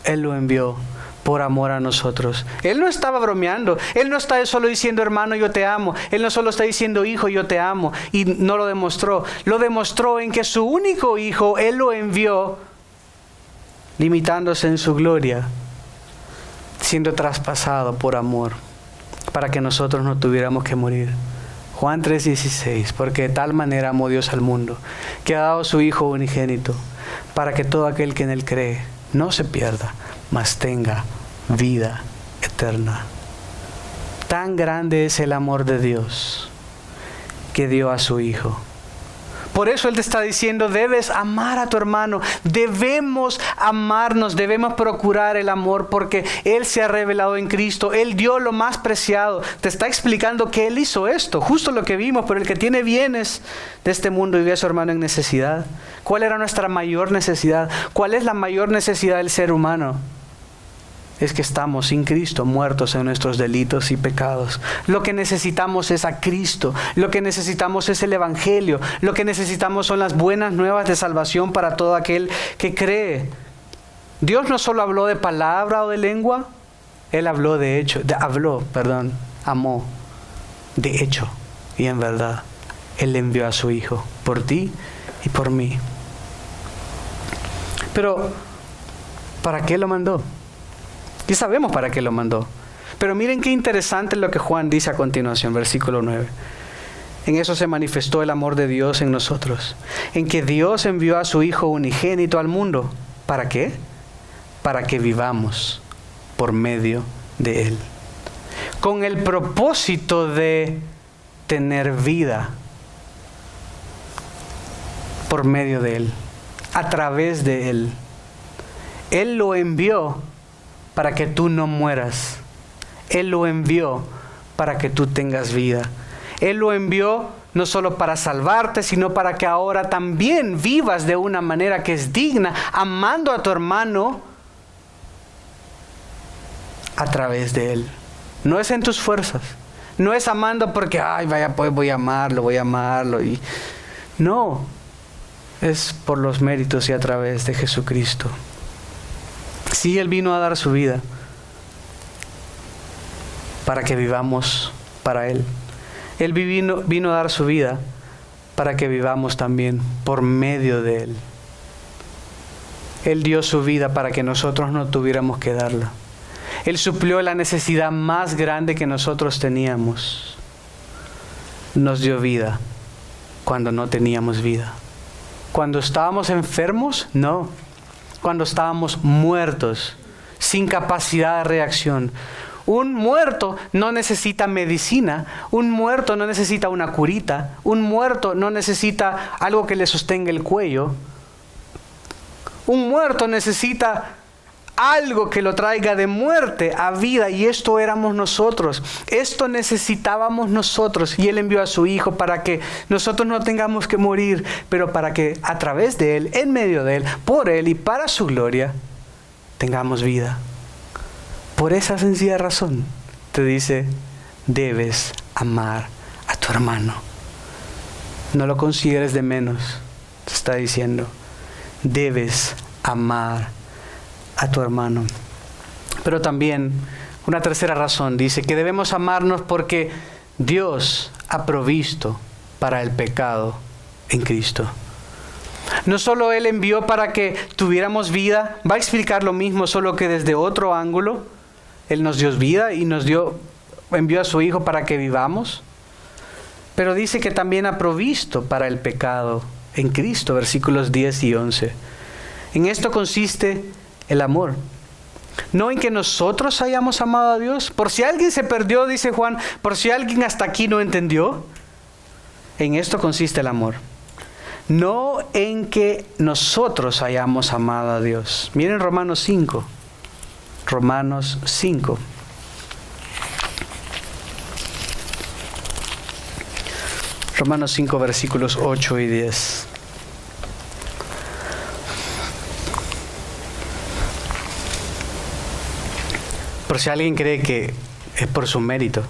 Él lo envió por amor a nosotros. Él no estaba bromeando. Él no está solo diciendo, hermano, yo te amo. Él no solo está diciendo, hijo, yo te amo. Y no lo demostró. Lo demostró en que su único Hijo, Él lo envió, limitándose en su gloria, siendo traspasado por amor, para que nosotros no tuviéramos que morir. Juan 3:16. Porque de tal manera amó Dios al mundo, que ha dado su Hijo unigénito, para que todo aquel que en Él cree no se pierda, mas tenga vida eterna. Tan grande es el amor de Dios que dio a su Hijo. Por eso Él te está diciendo, debes amar a tu hermano. Debemos amarnos, debemos procurar el amor, porque Él se ha revelado en Cristo. Él dio lo más preciado. Te está explicando que Él hizo esto, justo lo que vimos. Pero el que tiene bienes de este mundo y ve a su hermano en necesidad. ¿Cuál era nuestra mayor necesidad? ¿Cuál es la mayor necesidad del ser humano? Es que estamos sin Cristo, muertos en nuestros delitos y pecados. Lo que necesitamos es a Cristo. Lo que necesitamos es el Evangelio. Lo que necesitamos son las buenas nuevas de salvación para todo aquel que cree. Dios no solo habló de palabra o de lengua. Él habló de hecho, amó de hecho y en verdad. Él envió a su Hijo por ti y por mí. Pero, ¿para qué lo mandó? Y sabemos para qué lo mandó. Pero miren qué interesante lo que Juan dice a continuación, versículo 9. En eso se manifestó el amor de Dios en nosotros, en que Dios envió a su Hijo unigénito al mundo. ¿Para qué? Para que vivamos por medio de Él, con el propósito de tener vida por medio de Él, a través de Él. Él lo envió para que tú no mueras. Él lo envió para que tú tengas vida. Él lo envió no solo para salvarte, sino para que ahora también vivas de una manera que es digna, amando a tu hermano a través de Él. No es en tus fuerzas. No es amando porque, pues voy a amarlo. No, es por los méritos y a través de Jesucristo. Sí, Él vino a dar su vida. para que vivamos para Él. Él vino a dar su vida para que vivamos también por medio de Él. Él dio su vida para que nosotros no tuviéramos que darla. Él suplió la necesidad más grande que nosotros teníamos. Nos dio vida cuando no teníamos vida. Cuando estábamos enfermos, no. Cuando estábamos muertos, sin capacidad de reacción. Un muerto no necesita medicina, un muerto no necesita una curita, un muerto no necesita algo que le sostenga el cuello. Un muerto necesita algo que lo traiga de muerte a vida, y esto éramos nosotros. Esto necesitábamos nosotros, y Él envió a su Hijo para que nosotros no tengamos que morir, pero para que a través de Él, en medio de Él, por Él y para su gloria, tengamos vida. Por esa sencilla razón te dice, debes amar a tu hermano. No lo consideres de menos, te está diciendo, debes amar a tu hermano. Pero también una tercera razón dice que debemos amarnos porque Dios ha provisto para el pecado en Cristo. No solo Él envió para que tuviéramos vida, va a explicar lo mismo, solo que desde otro ángulo. Él nos dio vida y envió a su Hijo para que vivamos. Pero dice que también ha provisto para el pecado en Cristo, versículos 10 y 11. En esto consiste el amor. No en que nosotros hayamos amado a Dios. Por si alguien se perdió, dice Juan, por si alguien hasta aquí no entendió, en esto consiste el amor. No en que nosotros hayamos amado a Dios. Miren Romanos 5. Romanos 5. Romanos 5, versículos 8 y 10. Por si alguien cree que es por su mérito.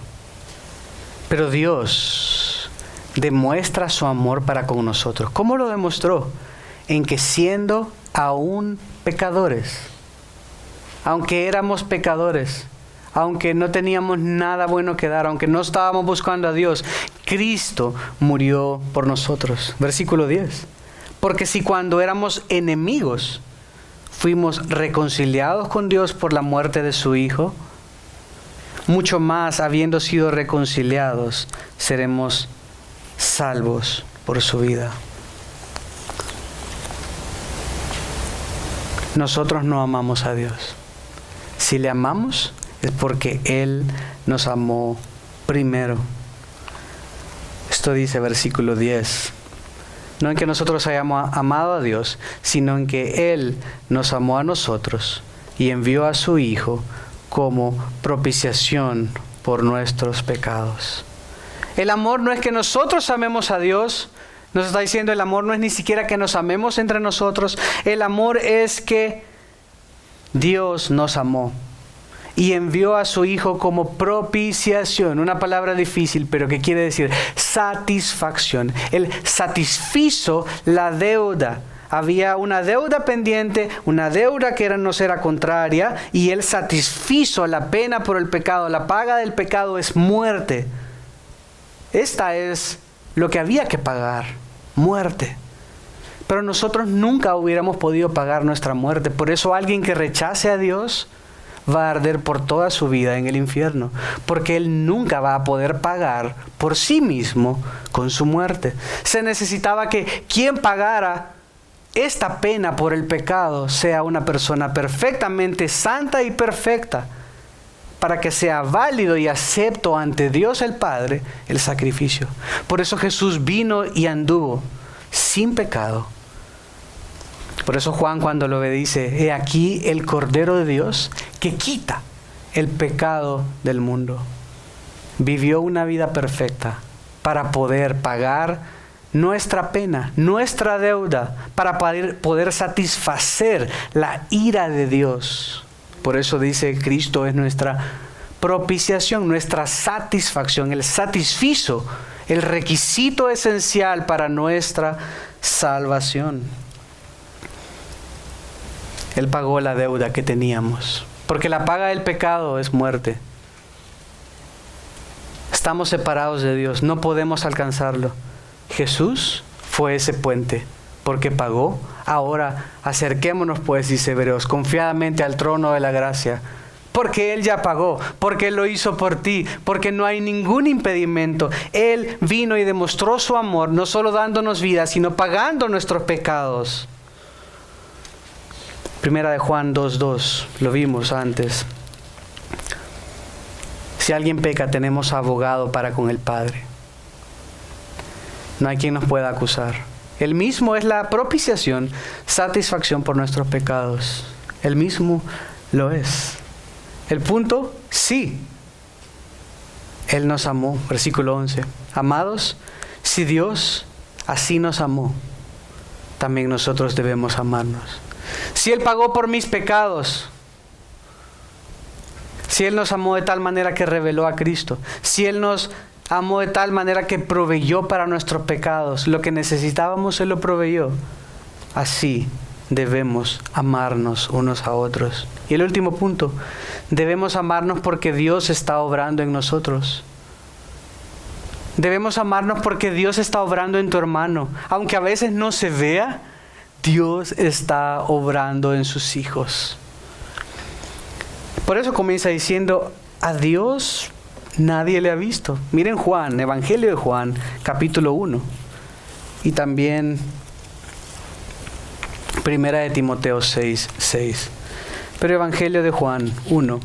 Pero Dios demuestra su amor para con nosotros. ¿Cómo lo demostró? En que siendo aún pecadores, aunque éramos pecadores, aunque no teníamos nada bueno que dar, aunque no estábamos buscando a Dios, Cristo murió por nosotros. Versículo 10. Porque si cuando éramos enemigos fuimos reconciliados con Dios por la muerte de su Hijo, mucho más, habiendo sido reconciliados, seremos salvos por su vida. Nosotros no amamos a Dios. Si le amamos, es porque Él nos amó primero. Esto dice versículo 10. No en que nosotros hayamos amado a Dios, sino en que Él nos amó a nosotros y envió a su Hijo como propiciación por nuestros pecados. El amor no es que nosotros amemos a Dios. Nos está diciendo, el amor no es ni siquiera que nos amemos entre nosotros. El amor es que Dios nos amó y envió a su Hijo como propiciación. Una palabra difícil, pero que quiere decir satisfacción. Él satisfizo la deuda. Había una deuda pendiente, una deuda que nos era contraria, y Él satisfizo la pena por el pecado. La paga del pecado es muerte. Esta es lo que había que pagar, muerte. Pero nosotros nunca hubiéramos podido pagar nuestra muerte. Por eso alguien que rechace a Dios va a arder por toda su vida en el infierno, porque él nunca va a poder pagar por sí mismo con su muerte. Se necesitaba que quien pagara esta pena por el pecado sea una persona perfectamente santa y perfecta, para que sea válido y acepto ante Dios el Padre el sacrificio. Por eso Jesús vino y anduvo sin pecado. Por eso Juan, cuando lo ve, dice: he aquí el Cordero de Dios que quita el pecado del mundo. Vivió una vida perfecta para poder pagar nuestra pena, nuestra deuda, para poder satisfacer la ira de Dios. Por eso dice, Cristo es nuestra propiciación, nuestra satisfacción. Él satisfizo el requisito esencial para nuestra salvación. Él pagó la deuda que teníamos, porque la paga del pecado es muerte. Estamos separados de Dios, no podemos alcanzarlo. Jesús fue ese puente, porque pagó. Ahora acerquémonos pues, dice Hebreos, confiadamente al trono de la gracia, porque Él ya pagó, porque Él lo hizo por ti, porque no hay ningún impedimento. Él vino y demostró su amor, no solo dándonos vida, sino pagando nuestros pecados. Primera de Juan 2:2, lo vimos antes. Si alguien peca, tenemos abogado para con el Padre. No hay quien nos pueda acusar. Él mismo es la propiciación, satisfacción por nuestros pecados. Él mismo lo es. El punto, sí. Él nos amó. Versículo 11. Amados, si Dios así nos amó, también nosotros debemos amarnos. Si Él pagó por mis pecados, si Él nos amó de tal manera que reveló a Cristo, si Él nos amó de tal manera que proveyó para nuestros pecados, lo que necesitábamos Él lo proveyó, así debemos amarnos unos a otros. Y el último punto, debemos amarnos porque Dios está obrando en nosotros. Debemos amarnos porque Dios está obrando en tu hermano. Aunque a veces no se vea, Dios está obrando en sus hijos. Por eso comienza diciendo, a Dios nadie le ha visto. Miren Juan, Evangelio de Juan, capítulo 1. Y también Primera de Timoteo 6:6. Pero Evangelio de Juan 1,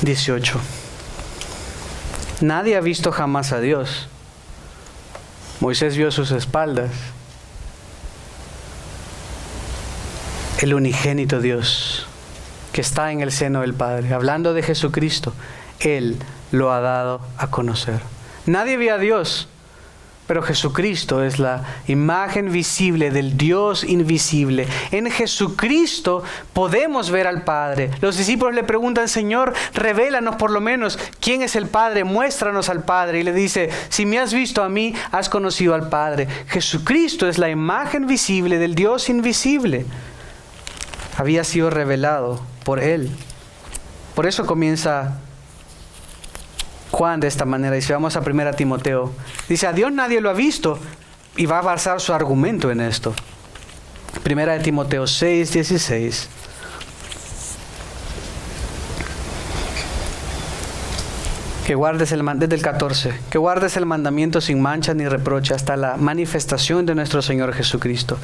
18. Nadie ha visto jamás a Dios. Moisés vio sus espaldas. El unigénito Dios que está en el seno del Padre, hablando de Jesucristo, Él lo ha dado a conocer. Nadie vio a Dios, pero Jesucristo es la imagen visible del Dios invisible. En Jesucristo podemos ver al Padre. Los discípulos le preguntan, Señor, revélanos por lo menos quién es el Padre, muéstranos al Padre. Y le dice, si me has visto a mí, has conocido al Padre. Jesucristo es la imagen visible del Dios invisible. Había sido revelado por Él. Por eso comienza Juan de esta manera. Dice, vamos a 1 Timoteo. Dice, a Dios nadie lo ha visto. Y va a basar su argumento en esto. 1 Timoteo 6:16. Desde el 14. Que guardes el mandamiento sin mancha ni reproche hasta la manifestación de nuestro Señor Jesucristo,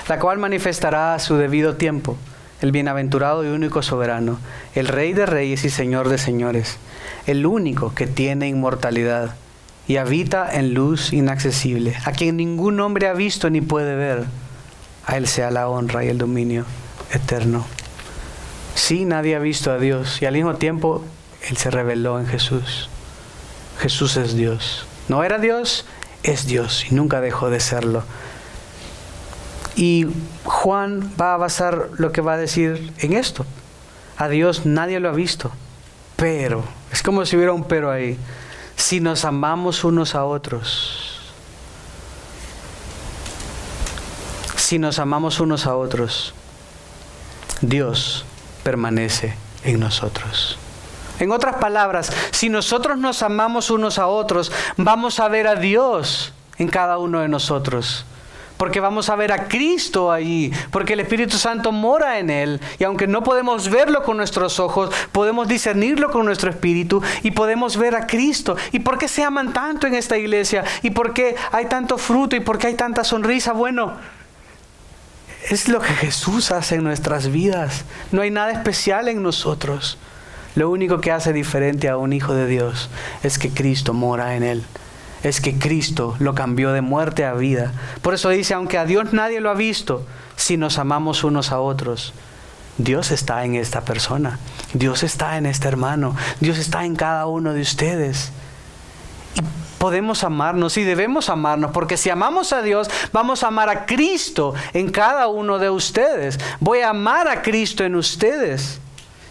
la cual manifestará a su debido tiempo el bienaventurado y único soberano, el Rey de reyes y Señor de señores, el único que tiene inmortalidad y habita en luz inaccesible, a quien ningún hombre ha visto ni puede ver. A Él sea la honra y el dominio eterno. Sí, nadie ha visto a Dios y al mismo tiempo Él se reveló en Jesús. Jesús es Dios. No era Dios, es Dios y nunca dejó de serlo. Y Juan va a basar lo que va a decir en esto. A Dios nadie lo ha visto, pero, es como si hubiera un pero ahí, si nos amamos unos a otros, si nos amamos unos a otros, Dios permanece en nosotros. En otras palabras, si nosotros nos amamos unos a otros, vamos a ver a Dios en cada uno de nosotros. Porque vamos a ver a Cristo allí, porque el Espíritu Santo mora en Él. Y aunque no podemos verlo con nuestros ojos, podemos discernirlo con nuestro espíritu y podemos ver a Cristo. ¿Y por qué se aman tanto en esta iglesia? ¿Y por qué hay tanto fruto? ¿Y por qué hay tanta sonrisa? Bueno, es lo que Jesús hace en nuestras vidas. No hay nada especial en nosotros. Lo único que hace diferente a un hijo de Dios es que Cristo mora en Él. Es que Cristo lo cambió de muerte a vida. Por eso dice, aunque a Dios nadie lo ha visto, si nos amamos unos a otros, Dios está en esta persona. Dios está en este hermano. Dios está en cada uno de ustedes. Y podemos amarnos y debemos amarnos, porque si amamos a Dios, vamos a amar a Cristo en cada uno de ustedes. Voy a amar a Cristo en ustedes.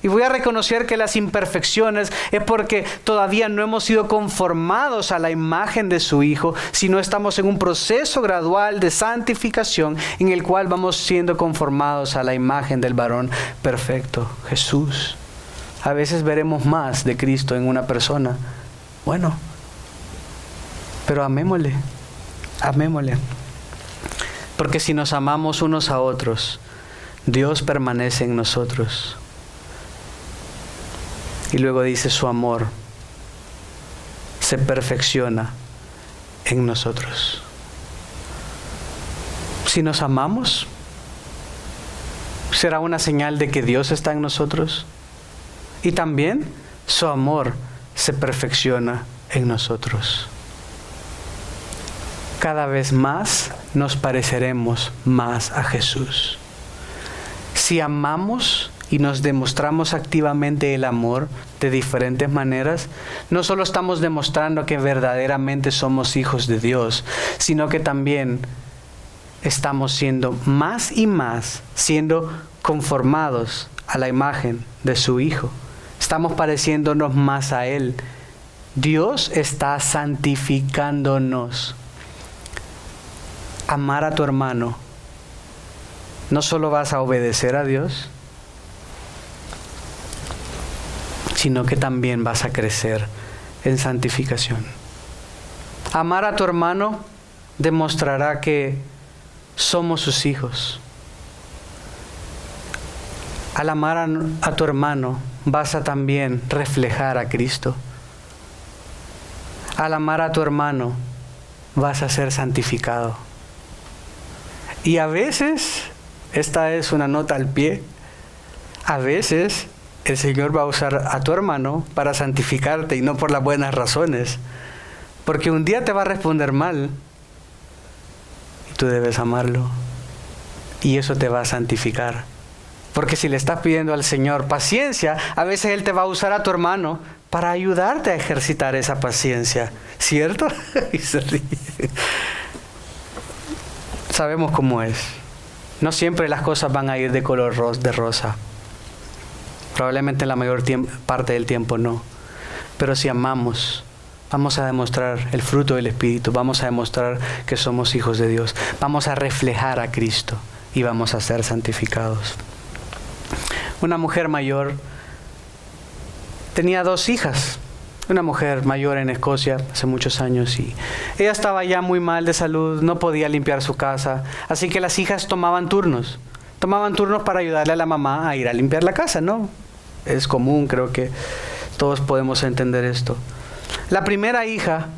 Y voy a reconocer que las imperfecciones es porque todavía no hemos sido conformados a la imagen de su Hijo, sino estamos en un proceso gradual de santificación en el cual vamos siendo conformados a la imagen del varón perfecto, Jesús. A veces veremos más de Cristo en una persona. Bueno, pero amémosle. Porque si nos amamos unos a otros, Dios permanece en nosotros. Y luego dice, su amor se perfecciona en nosotros. Si nos amamos, será una señal de que Dios está en nosotros. Y también su amor se perfecciona en nosotros. Cada vez más nos pareceremos más a Jesús. Si amamos y nos demostramos activamente el amor de diferentes maneras, no solo estamos demostrando que verdaderamente somos hijos de Dios, sino que también estamos siendo más y más, siendo conformados a la imagen de su Hijo. Estamos pareciéndonos más a Él. Dios está santificándonos. Amar a tu hermano, no solo vas a obedecer a Dios, sino que también vas a crecer en santificación. Amar a tu hermano demostrará que somos sus hijos. Al amar a tu hermano, vas a también reflejar a Cristo. Al amar a tu hermano, vas a ser santificado. Y a veces, esta es una nota al pie, a veces el Señor va a usar a tu hermano para santificarte y no por las buenas razones. Porque un día te va a responder mal y tú debes amarlo. Y eso te va a santificar. Porque si le estás pidiendo al Señor paciencia, a veces Él te va a usar a tu hermano para ayudarte a ejercitar esa paciencia. ¿Cierto? Y se ríe. Sabemos cómo es. No siempre las cosas van a ir de color de rosa. Probablemente la mayor parte del tiempo no. Pero si amamos, vamos a demostrar el fruto del Espíritu. Vamos a demostrar que somos hijos de Dios. Vamos a reflejar a Cristo y vamos a ser santificados. Una mujer mayor tenía 2 hijas. Una mujer mayor en Escocia hace muchos años, y ella estaba ya muy mal de salud, no podía limpiar su casa, así que las hijas tomaban turnos para ayudarle a la mamá a ir a limpiar la casa, ¿no? Es común, creo que todos podemos entender esto. La primera hija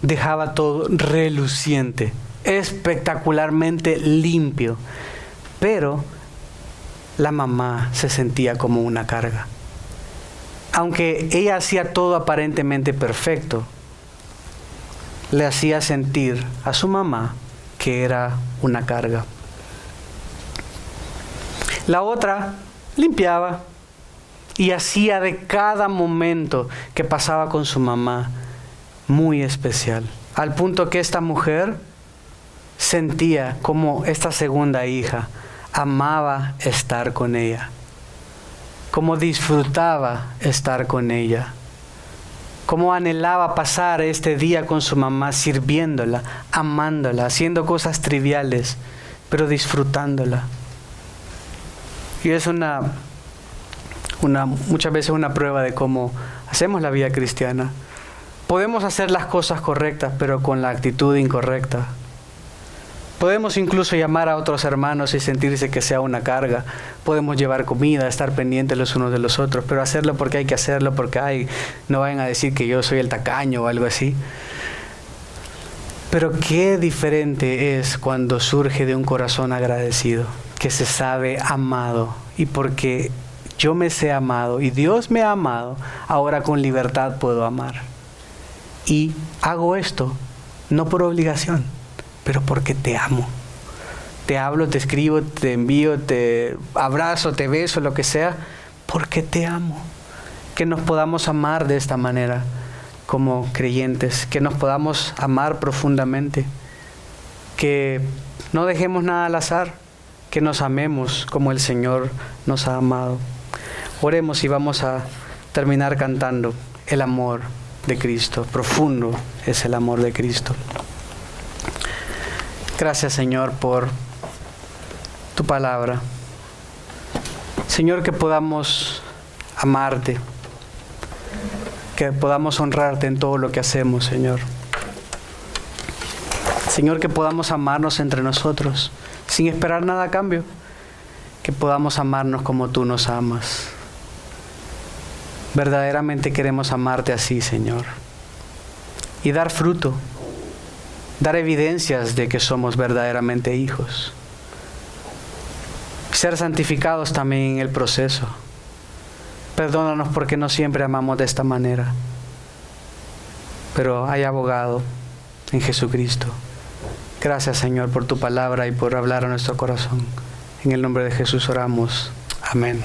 dejaba todo reluciente, espectacularmente limpio, pero la mamá se sentía como una carga. Aunque ella hacía todo aparentemente perfecto, le hacía sentir a su mamá que era una carga. La otra limpiaba y hacía de cada momento que pasaba con su mamá muy especial, al punto que esta mujer sentía como esta segunda hija amaba estar con ella, cómo disfrutaba estar con ella, cómo anhelaba pasar este día con su mamá sirviéndola, amándola, haciendo cosas triviales, pero disfrutándola. Y es muchas veces una prueba de cómo hacemos la vida cristiana. Podemos hacer las cosas correctas, pero con la actitud incorrecta. Podemos incluso llamar a otros hermanos y sentirse que sea una carga. Podemos llevar comida, estar pendientes los unos de los otros, pero hacerlo porque hay que hacerlo, porque no vayan a decir que yo soy el tacaño o algo así. Pero qué diferente es cuando surge de un corazón agradecido, que se sabe amado. Y porque yo me sé amado y Dios me ha amado, ahora con libertad puedo amar. Y hago esto no por obligación, pero porque te amo. Te hablo, te escribo, te envío, te abrazo, te beso, lo que sea, porque te amo. Que nos podamos amar de esta manera como creyentes, que nos podamos amar profundamente, que no dejemos nada al azar, que nos amemos como el Señor nos ha amado. Oremos y vamos a terminar cantando el amor de Cristo. Profundo es el amor de Cristo. Gracias, Señor, por tu palabra. Señor, que podamos amarte, que podamos honrarte en todo lo que hacemos, Señor. Señor, que podamos amarnos entre nosotros, sin esperar nada a cambio, que podamos amarnos como tú nos amas. Verdaderamente queremos amarte así, Señor, y dar fruto, dar evidencias de que somos verdaderamente hijos. Ser santificados también en el proceso. Perdónanos porque no siempre amamos de esta manera, pero hay abogado en Jesucristo. Gracias, Señor, por tu palabra y por hablar a nuestro corazón. En el nombre de Jesús oramos. Amén.